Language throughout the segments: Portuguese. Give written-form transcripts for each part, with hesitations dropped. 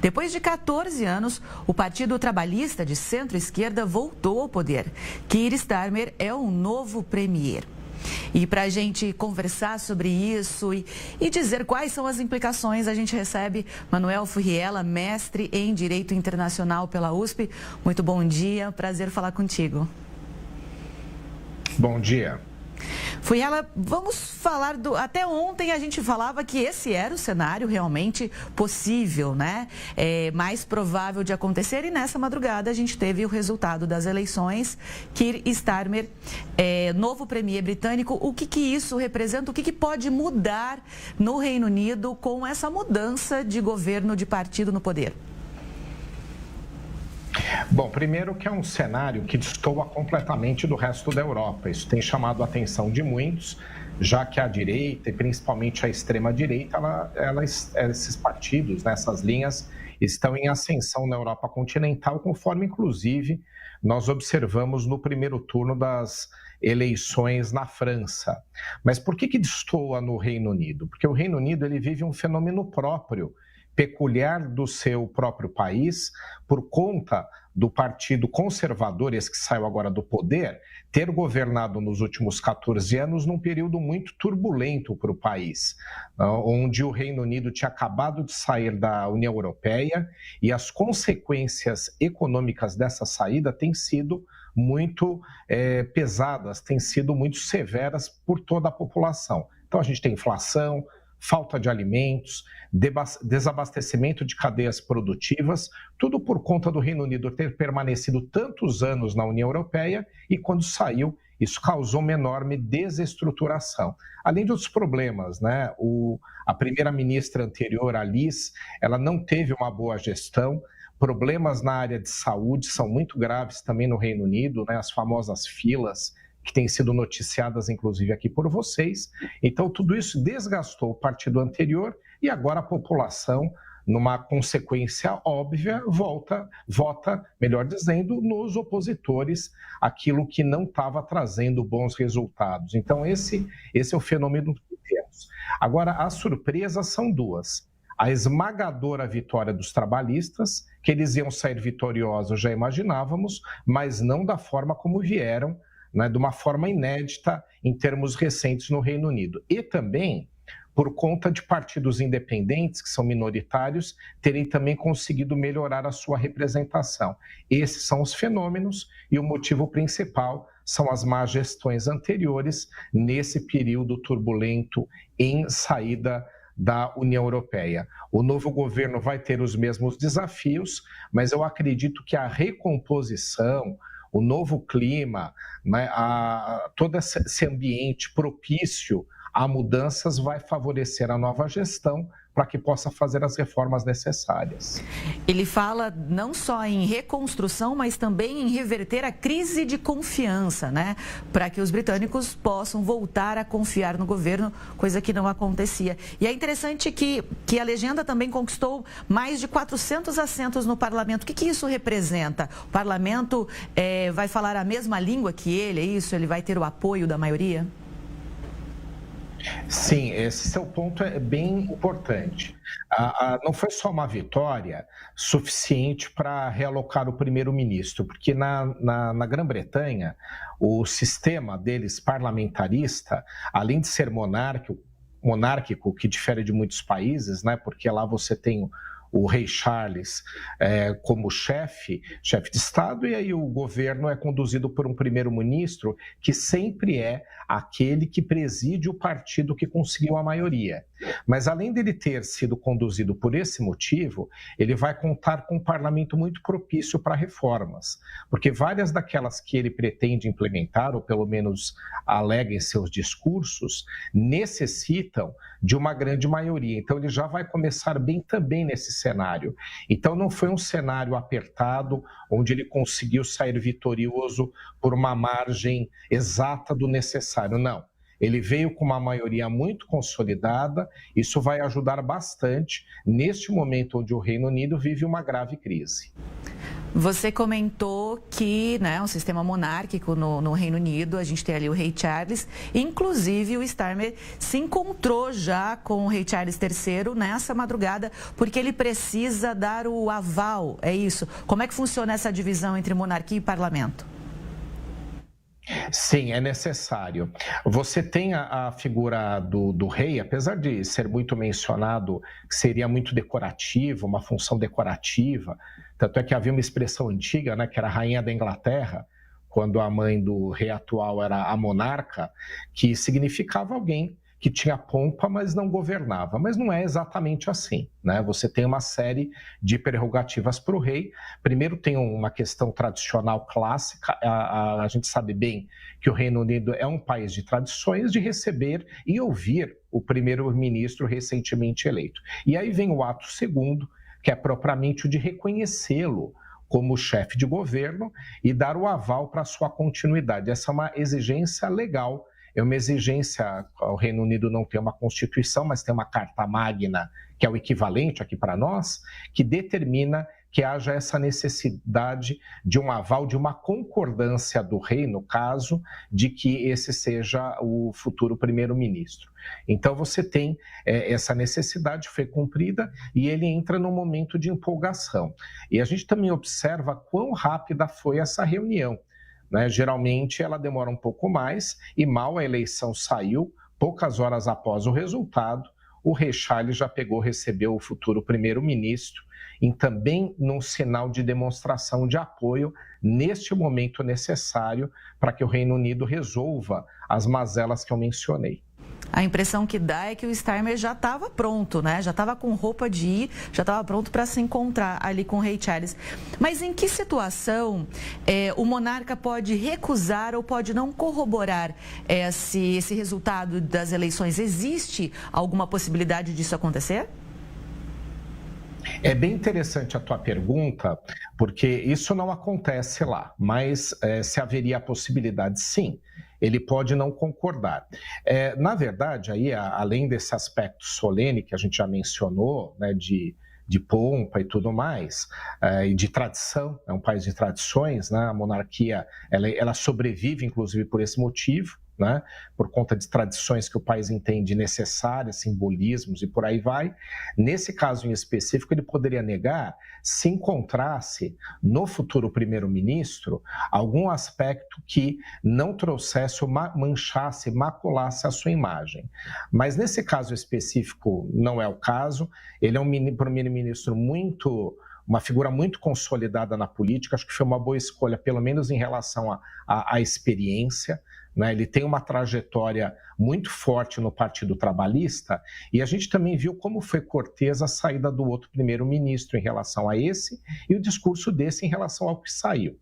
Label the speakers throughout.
Speaker 1: Depois de 14 anos, o Partido Trabalhista de centro-esquerda voltou ao poder. Keir Starmer é o novo premier. E para a gente conversar sobre isso e dizer quais são as implicações, a gente recebe Manuel Furriela, mestre em Direito Internacional pela USP. Muito bom dia, prazer falar contigo.
Speaker 2: Bom dia.
Speaker 1: Furriela, vamos falar até ontem a gente falava que esse era o cenário realmente possível, né? Mais provável de acontecer, e nessa madrugada a gente teve o resultado das eleições. Keir Starmer, novo premier britânico. O que isso representa? O que pode mudar no Reino Unido com essa mudança de governo, de partido no poder?
Speaker 2: Bom, primeiro que é um cenário que destoa completamente do resto da Europa. Isso tem chamado a atenção de muitos, já que a direita, e principalmente a extrema-direita, esses partidos, essas linhas, estão em ascensão na Europa continental, conforme, inclusive, nós observamos no primeiro turno das eleições na França. Mas por que destoa no Reino Unido? Porque o Reino Unido ele vive um fenômeno próprio, peculiar do seu próprio país, por conta do Partido Conservador, esse que saiu agora do poder, ter governado nos últimos 14 anos num período muito turbulento para o país, onde o Reino Unido tinha acabado de sair da União Europeia e as consequências econômicas dessa saída têm sido muito pesadas, têm sido muito severas por toda a população. Então a gente tem inflação, falta de alimentos, desabastecimento de cadeias produtivas, tudo por conta do Reino Unido ter permanecido tantos anos na União Europeia e quando saiu, isso causou uma enorme desestruturação. Além de outros problemas, né? A primeira-ministra anterior, a Liz, ela não teve uma boa gestão, problemas na área de saúde são muito graves também no Reino Unido, né? As famosas filas que têm sido noticiadas, inclusive, aqui por vocês. Então, tudo isso desgastou o partido anterior e agora a população, numa consequência óbvia, vota, melhor dizendo, nos opositores, aquilo que não estava trazendo bons resultados. Então, esse é o fenômeno que temos. Agora, as surpresas são duas. A esmagadora vitória dos trabalhistas, que eles iam sair vitoriosos, já imaginávamos, mas não da forma como vieram, né, de uma forma inédita em termos recentes no Reino Unido. E também por conta de partidos independentes, que são minoritários, terem também conseguido melhorar a sua representação. Esses são os fenômenos e o motivo principal são as más gestões anteriores nesse período turbulento em saída da União Europeia. O novo governo vai ter os mesmos desafios, mas eu acredito que a recomposição, o novo clima, né, todo esse ambiente propício a mudanças vai favorecer a nova gestão para que possa fazer as reformas necessárias.
Speaker 1: Ele fala não só em reconstrução, mas também em reverter a crise de confiança, né? Para que os britânicos possam voltar a confiar no governo, coisa que não acontecia. E é interessante que a legenda também conquistou mais de 400 assentos no parlamento. O que isso representa? O parlamento vai falar a mesma língua que ele, é isso? Ele vai ter o apoio da maioria?
Speaker 2: Sim, esse seu ponto é bem importante. Não foi só uma vitória suficiente para realocar o primeiro-ministro, porque na Grã-Bretanha, o sistema deles parlamentarista, além de ser monárquico, que difere de muitos países, né, porque lá você tem o rei Charles como chefe de Estado, e aí o governo é conduzido por um primeiro-ministro que sempre é aquele que preside o partido que conseguiu a maioria. Mas além dele ter sido conduzido por esse motivo, ele vai contar com um parlamento muito propício para reformas, porque várias daquelas que ele pretende implementar, ou pelo menos alega em seus discursos, necessitam de uma grande maioria. Então ele já vai começar bem também nesse cenário. Então não foi um cenário apertado, onde ele conseguiu sair vitorioso por uma margem exata do necessário, não. Ele veio com uma maioria muito consolidada, isso vai ajudar bastante neste momento onde o Reino Unido vive uma grave crise.
Speaker 1: Você comentou que, né, um sistema monárquico no Reino Unido, a gente tem ali o rei Charles, inclusive o Starmer se encontrou já com o rei Charles III nessa madrugada, porque ele precisa dar o aval, é isso? Como é que funciona essa divisão entre monarquia e parlamento?
Speaker 2: Sim, é necessário. Você tem a figura do rei, apesar de ser muito mencionado, que seria muito decorativo, uma função decorativa, tanto é que havia uma expressão antiga, né, que era a rainha da Inglaterra, quando a mãe do rei atual era a monarca, que significava alguém que tinha pompa, mas não governava. Mas não é exatamente assim, né? Você tem uma série de prerrogativas para o rei. Primeiro tem uma questão tradicional clássica. A gente sabe bem que o Reino Unido é um país de tradições de receber e ouvir o primeiro-ministro recentemente eleito. E aí vem o ato segundo, que é propriamente o de reconhecê-lo como chefe de governo e dar o aval para a sua continuidade. Essa é uma exigência legal. É uma exigência, o Reino Unido não tem uma Constituição, mas tem uma Carta Magna, que é o equivalente aqui para nós, que determina que haja essa necessidade de um aval, de uma concordância do rei, no caso, de que esse seja o futuro primeiro-ministro. Então você tem essa necessidade, foi cumprida, e ele entra num momento de empolgação. E a gente também observa quão rápida foi essa reunião. Né? Geralmente ela demora um pouco mais e mal a eleição saiu, poucas horas após o resultado, o rei Charles já recebeu o futuro primeiro-ministro e também num sinal de demonstração de apoio neste momento necessário para que o Reino Unido resolva as mazelas que eu mencionei.
Speaker 1: A impressão que dá é que o Starmer já estava pronto, né? Já estava com roupa de ir, já estava pronto para se encontrar ali com o rei Charles. Mas em que situação o monarca pode recusar ou pode não corroborar esse resultado das eleições? Existe alguma possibilidade disso acontecer?
Speaker 2: É bem interessante a tua pergunta, porque isso não acontece lá, mas se haveria a possibilidade, sim. Ele pode não concordar. Na verdade, aí, além desse aspecto solene que a gente já mencionou, né, de pompa e tudo mais, e de tradição, é um país de tradições, né, a monarquia ela sobrevive, inclusive, por esse motivo, né, por conta de tradições que o país entende necessárias, simbolismos e por aí vai. Nesse caso em específico, ele poderia negar se encontrasse no futuro primeiro-ministro algum aspecto que não trouxesse ou manchasse, maculasse a sua imagem. Mas nesse caso específico não é o caso. Ele é um primeiro-ministro uma figura muito consolidada na política, acho que foi uma boa escolha, pelo menos em relação à experiência. Né? Ele tem uma trajetória muito forte no Partido Trabalhista e a gente também viu como foi cortês a saída do outro primeiro-ministro em relação a esse e o discurso desse em relação ao que saiu.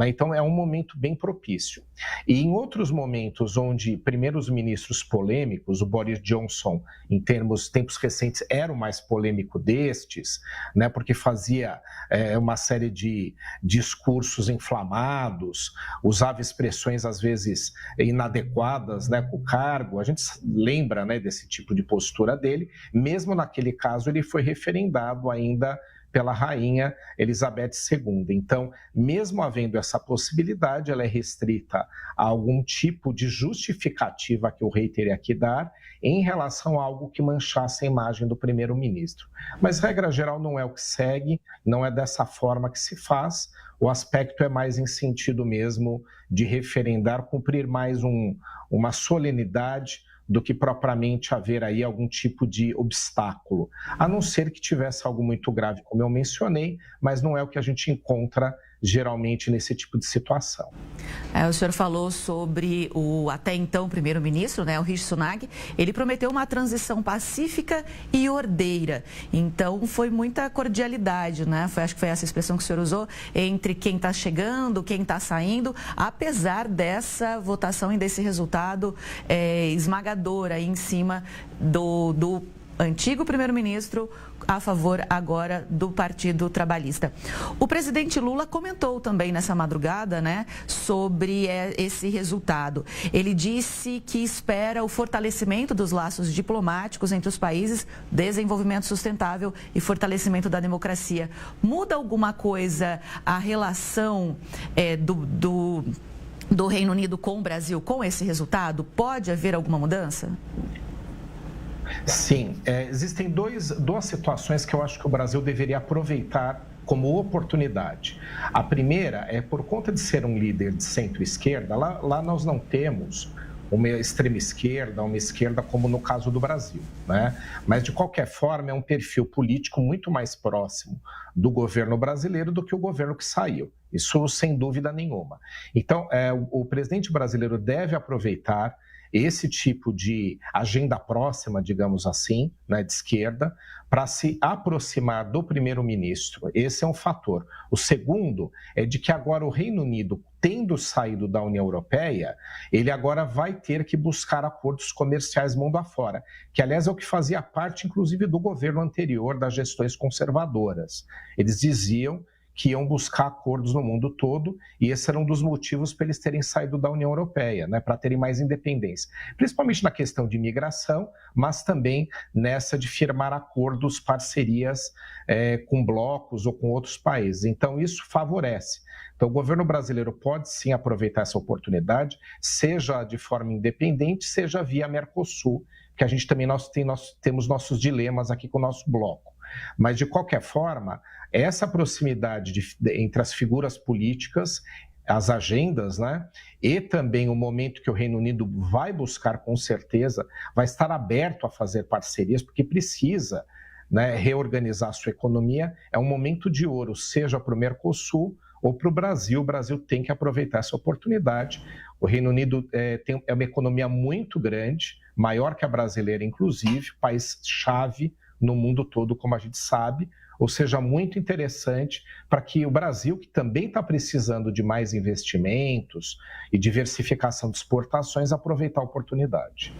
Speaker 2: Então, é um momento bem propício. E em outros momentos onde primeiros ministros polêmicos, o Boris Johnson, em tempos recentes, era o mais polêmico destes, né, porque fazia uma série de discursos inflamados, usava expressões, às vezes, inadequadas, né, com o cargo. A gente lembra, né, desse tipo de postura dele. Mesmo naquele caso, ele foi referendado ainda pela rainha Elizabeth II. Então, mesmo havendo essa possibilidade, ela é restrita a algum tipo de justificativa que o rei teria que dar em relação a algo que manchasse a imagem do primeiro-ministro. Mas, regra geral, não é o que segue, não é dessa forma que se faz. O aspecto é mais em sentido mesmo de referendar, cumprir mais uma solenidade do que propriamente haver aí algum tipo de obstáculo, a não ser que tivesse algo muito grave, como eu mencionei, mas não é o que a gente encontra geralmente nesse tipo de situação.
Speaker 1: O senhor falou sobre o até então primeiro-ministro, né, o Rishi Sunak. Ele prometeu uma transição pacífica e ordeira. Então, foi muita cordialidade, né? Acho que foi essa expressão que o senhor usou, entre quem está chegando, quem está saindo, apesar dessa votação e desse resultado esmagador aí em cima do antigo primeiro-ministro, a favor agora do Partido Trabalhista. O presidente Lula comentou também nessa madrugada, né, sobre esse resultado. Ele disse que espera o fortalecimento dos laços diplomáticos entre os países, desenvolvimento sustentável e fortalecimento da democracia. Muda alguma coisa a relação do Reino Unido com o Brasil com esse resultado? Pode haver alguma mudança?
Speaker 2: Sim, existem duas situações que eu acho que o Brasil deveria aproveitar como oportunidade. A primeira é por conta de ser um líder de centro-esquerda, lá nós não temos uma extrema esquerda, uma esquerda como no caso do Brasil, né? Mas, de qualquer forma, é um perfil político muito mais próximo do governo brasileiro do que o governo que saiu. Isso sem dúvida nenhuma. Então, o presidente brasileiro deve aproveitar esse tipo de agenda próxima, digamos assim, né, de esquerda, para se aproximar do primeiro-ministro. Esse é um fator. O segundo é de que agora o Reino Unido, tendo saído da União Europeia, ele agora vai ter que buscar acordos comerciais mundo afora, que, aliás, é o que fazia parte, inclusive, do governo anterior, das gestões conservadoras. Eles diziam que iam buscar acordos no mundo todo, e esse era um dos motivos para eles terem saído da União Europeia, né, para terem mais independência, principalmente na questão de imigração, mas também nessa de firmar acordos, parcerias com blocos ou com outros países. Então, isso favorece. Então, o governo brasileiro pode sim aproveitar essa oportunidade, seja de forma independente, seja via Mercosul, que a gente também temos nossos dilemas aqui com o nosso bloco. Mas, de qualquer forma, essa proximidade entre as figuras políticas, as agendas, né, e também o momento que o Reino Unido vai buscar, com certeza, vai estar aberto a fazer parcerias, porque precisa, né, reorganizar a sua economia, é um momento de ouro, seja para o Mercosul ou para o Brasil. O Brasil tem que aproveitar essa oportunidade. O Reino Unido é uma economia muito grande, maior que a brasileira, inclusive, país-chave no mundo todo, como a gente sabe, ou seja, muito interessante para que o Brasil, que também está precisando de mais investimentos e diversificação de exportações, aproveitar a oportunidade.